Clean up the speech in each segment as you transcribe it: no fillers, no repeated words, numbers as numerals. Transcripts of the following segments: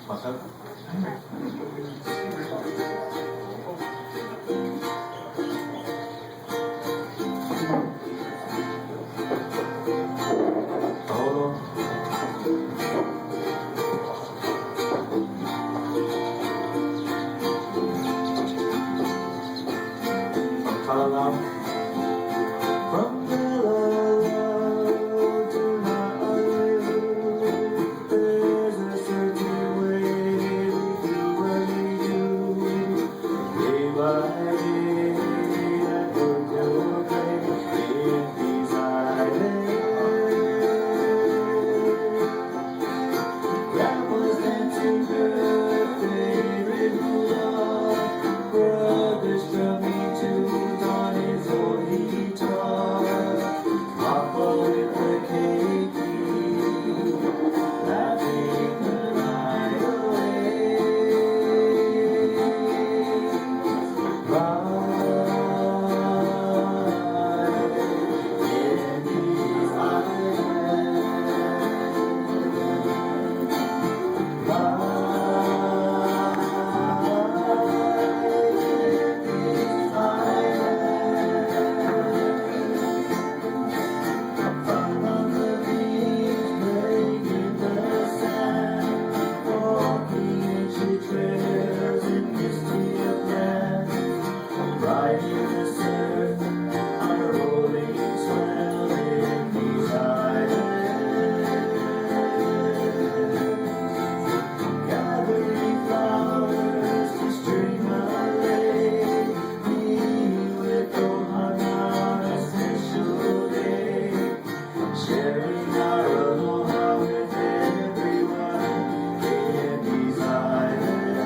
Masak. Tahu. Salam. From the love to my you, there's a certain way we do what we do. Day by day, I put your place in these islands. Grandma's dancing her favorite hula. Brothers strumming to Donnie's old guitar. Papa with the cake, laughing the night away. Right in these riding the surf on a rolling swell in these islands. Gathering flowers to string a lady with Ohana on a special day. Sharing our aloha with everyone in these islands.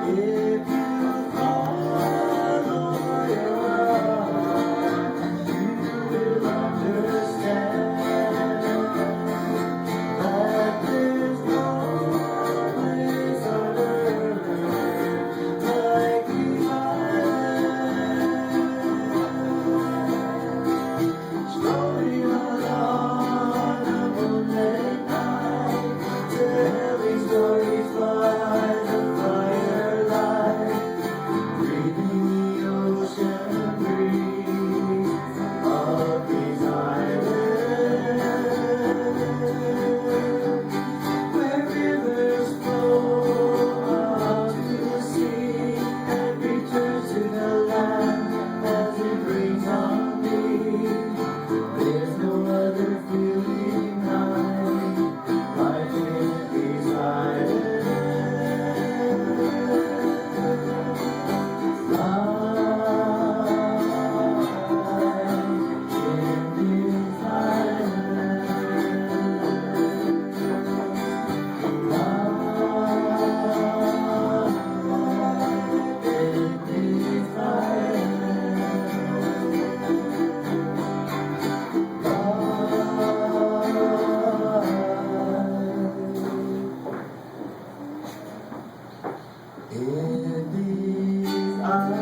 If you follow your heart, you will understand that there's no place on earth like these islands. Strolling along a moonlit night, telling stories by the firelight, breathing the ocean breeze of these islands, where rivers flow out to the sea and return to the land as it rains on me. There's no other feeling like in these islands. In these islands.